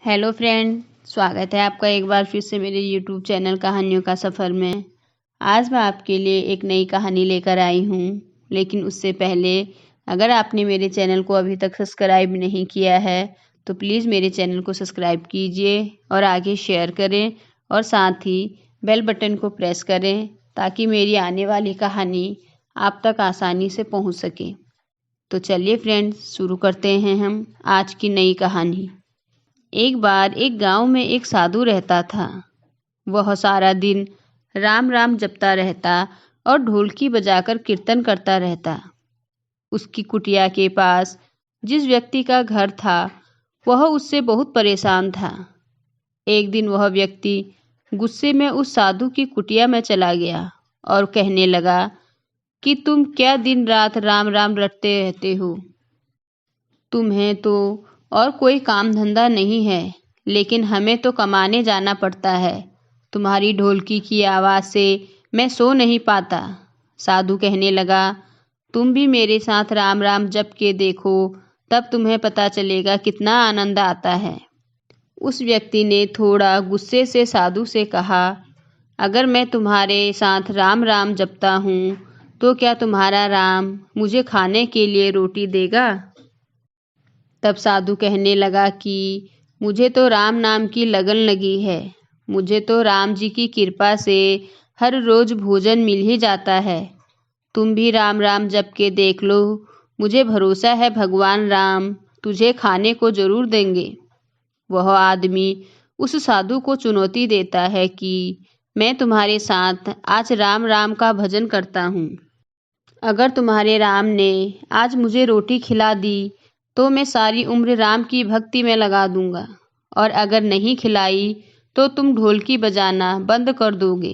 Hello friend, स्वागत है आपका एक बार फिर से मेरे यूट्यूब चैनल कहानियों का सफ़र में। आज मैं आपके लिए एक नई कहानी लेकर आई हूँ, लेकिन उससे पहले अगर आपने मेरे चैनल को अभी तक सब्सक्राइब नहीं किया है तो प्लीज़ मेरे चैनल को सब्सक्राइब कीजिए और आगे शेयर करें और साथ ही बेल बटन को प्रेस करें ताकि मेरी आने वाली कहानी आप तक आसानी से पहुँच सके। तो चलिए फ्रेंड्स, शुरू करते हैं हम आज की नई कहानी। एक बार एक गांव में एक साधु रहता था। वह सारा दिन राम राम जपता रहता और ढोलकी बजाकर कीर्तन करता रहता। उसकी कुटिया के पास जिस व्यक्ति का घर था वह उससे बहुत परेशान था। एक दिन वह व्यक्ति गुस्से में उस साधु की कुटिया में चला गया और कहने लगा कि तुम क्या दिन रात राम राम रटते रहते हो। तुम्हें तो और कोई काम धंधा नहीं है, लेकिन हमें तो कमाने जाना पड़ता है। तुम्हारी ढोलकी की आवाज़ से मैं सो नहीं पाता। साधु कहने लगा, तुम भी मेरे साथ राम राम जप के देखो, तब तुम्हें पता चलेगा कितना आनंद आता है। उस व्यक्ति ने थोड़ा गुस्से से साधु से कहा, अगर मैं तुम्हारे साथ राम राम जपता हूँ तो क्या तुम्हारा राम मुझे खाने के लिए रोटी देगा? तब साधु कहने लगा कि मुझे तो राम नाम की लगन लगी है। मुझे तो राम जी की कृपा से हर रोज भोजन मिल ही जाता है। तुम भी राम राम जप के देख लो। मुझे भरोसा है भगवान राम तुझे खाने को जरूर देंगे। वह आदमी उस साधु को चुनौती देता है कि मैं तुम्हारे साथ आज राम राम का भजन करता हूँ। अगर तुम्हारे राम ने आज मुझे रोटी खिला दी तो मैं सारी उम्र राम की भक्ति में लगा दूंगा, और अगर नहीं खिलाई तो तुम ढोलकी बजाना बंद कर दोगे।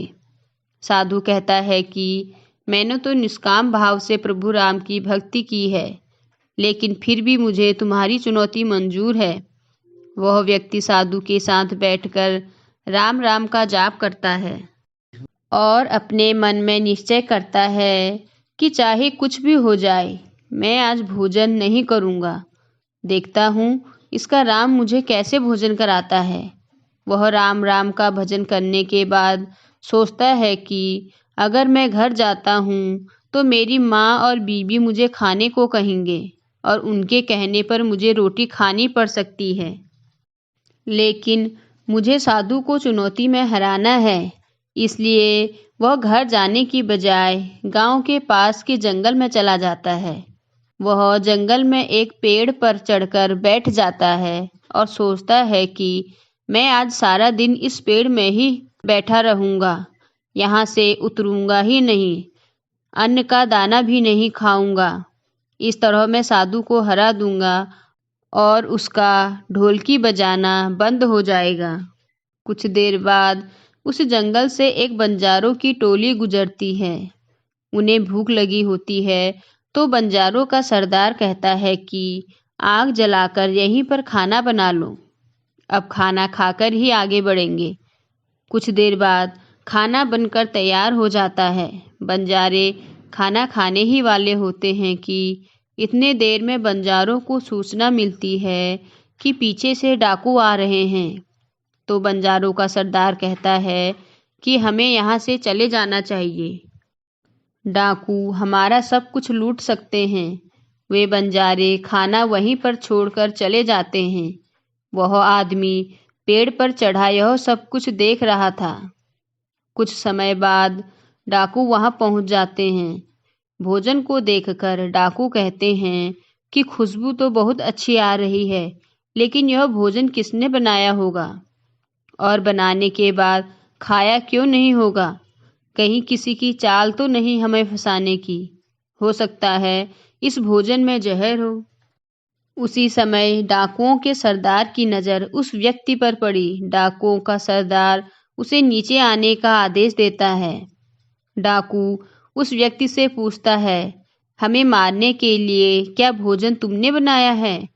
साधु कहता है कि मैंने तो निष्काम भाव से प्रभु राम की भक्ति की है, लेकिन फिर भी मुझे तुम्हारी चुनौती मंजूर है। वह व्यक्ति साधु के साथ बैठकर राम राम का जाप करता है और अपने मन में निश्चय करता है कि चाहे कुछ भी हो जाए, मैं आज भोजन नहीं करूँगा। देखता हूँ इसका राम मुझे कैसे भोजन कराता है। वह राम राम का भजन करने के बाद सोचता है कि अगर मैं घर जाता हूँ तो मेरी माँ और बीबी मुझे खाने को कहेंगे और उनके कहने पर मुझे रोटी खानी पड़ सकती है। लेकिन मुझे साधु को चुनौती में हराना है, इसलिए वह घर जाने की बजाय गांव के पास के जंगल में चला जाता है। वह जंगल में एक पेड़ पर चढ़कर बैठ जाता है और सोचता है कि मैं आज सारा दिन इस पेड़ में ही बैठा रहूँगा, यहाँ से उतरूँगा ही नहीं, अन्न का दाना भी नहीं खाऊंगा। इस तरह मैं साधु को हरा दूंगा और उसका ढोलकी बजाना बंद हो जाएगा। कुछ देर बाद उस जंगल से एक बंजारों की टोली गुजरती है। उन्हें भूख लगी होती है तो बंजारों का सरदार कहता है कि आग जलाकर यहीं पर खाना बना लो। अब खाना खाकर ही आगे बढ़ेंगे। कुछ देर बाद खाना बनकर तैयार हो जाता है। बंजारे खाना खाने ही वाले होते हैं कि इतने देर में बंजारों को सूचना मिलती है कि पीछे से डाकू आ रहे हैं। तो बंजारों का सरदार कहता है कि हमें यहाँ से चले जाना चाहिए। डाकू हमारा सब कुछ लूट सकते हैं। वे बंजारे खाना वहीं पर छोड़कर चले जाते हैं। वह आदमी पेड़ पर चढ़ा यह सब कुछ देख रहा था। कुछ समय बाद डाकू वहां पहुंच जाते हैं। भोजन को देखकर डाकू कहते हैं कि खुशबू तो बहुत अच्छी आ रही है, लेकिन यह भोजन किसने बनाया होगा और बनाने के बाद खाया क्यों नहीं होगा? कहीं किसी की चाल तो नहीं हमें फंसाने की? हो सकता है इस भोजन में जहर हो। उसी समय डाकुओं के सरदार की नज़र उस व्यक्ति पर पड़ी। डाकुओं का सरदार उसे नीचे आने का आदेश देता है। डाकू उस व्यक्ति से पूछता है, हमें मारने के लिए क्या भोजन तुमने बनाया है?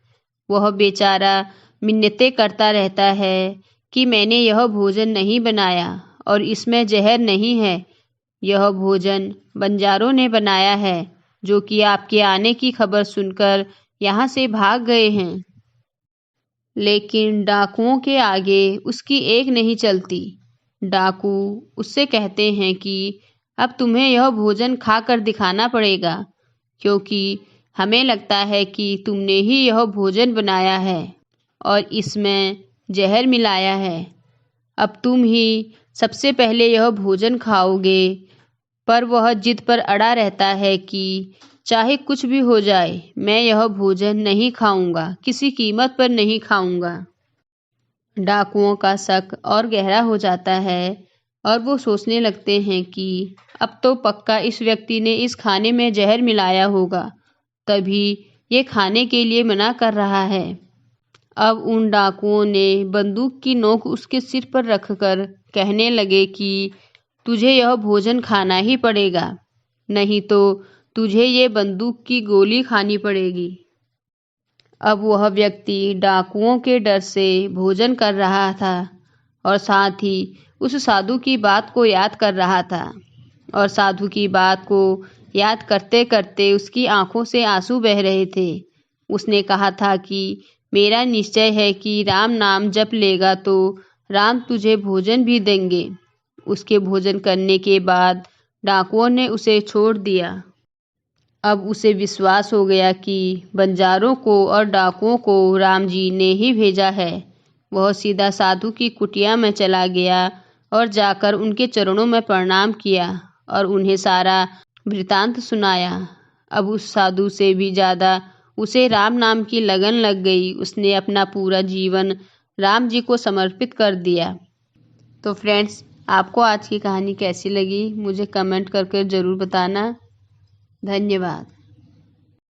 वह बेचारा मिन्नतें करता रहता है कि मैंने यह भोजन नहीं बनाया और इसमें जहर नहीं है। यह भोजन बंजारों ने बनाया है, जो कि आपके आने की खबर सुनकर यहाँ से भाग गए हैं। लेकिन डाकुओं के आगे उसकी एक नहीं चलती। डाकू उससे कहते हैं कि अब तुम्हें यह भोजन खाकर दिखाना पड़ेगा, क्योंकि हमें लगता है कि तुमने ही यह भोजन बनाया है और इसमें जहर मिलाया है। अब तुम ही सबसे पहले यह भोजन खाओगे। पर वह जिद पर अड़ा रहता है कि चाहे कुछ भी हो जाए, मैं यह भोजन नहीं खाऊंगा, किसी कीमत पर नहीं खाऊंगा। डाकुओं का शक और गहरा हो जाता है और वो सोचने लगते हैं कि अब तो पक्का इस व्यक्ति ने इस खाने में जहर मिलाया होगा, तभी ये खाने के लिए मना कर रहा है। अब उन डाकुओं ने बंदूक की नोक उसके सिर पर रखकर कहने लगे कि तुझे यह भोजन खाना ही पड़ेगा, नहीं तो तुझे ये बंदूक की गोली खानी पड़ेगी। अब वह व्यक्ति डाकुओं के डर से भोजन कर रहा था और साथ ही उस साधु की बात को याद कर रहा था। और साधु की बात को याद करते करते उसकी आंखों से आंसू बह रहे थे। उसने कहा था कि मेरा निश्चय है कि राम नाम जप लेगा तो राम तुझे भोजन भी देंगे। उसके भोजन करने के बाद डाकुओं ने उसे छोड़ दिया। अब उसे विश्वास हो गया कि बंजारों को और डाकुओं को राम जी ने ही भेजा है। वह सीधा साधु की कुटिया में चला गया और जाकर उनके चरणों में प्रणाम किया और उन्हें सारा वृतांत सुनाया। अब उस साधु से भी ज़्यादा उसे राम नाम की लगन लग गई। उसने अपना पूरा जीवन राम जी को समर्पित कर दिया। तो फ्रेंड्स, आपको आज की कहानी कैसी लगी मुझे कमेंट करके ज़रूर बताना। धन्यवाद।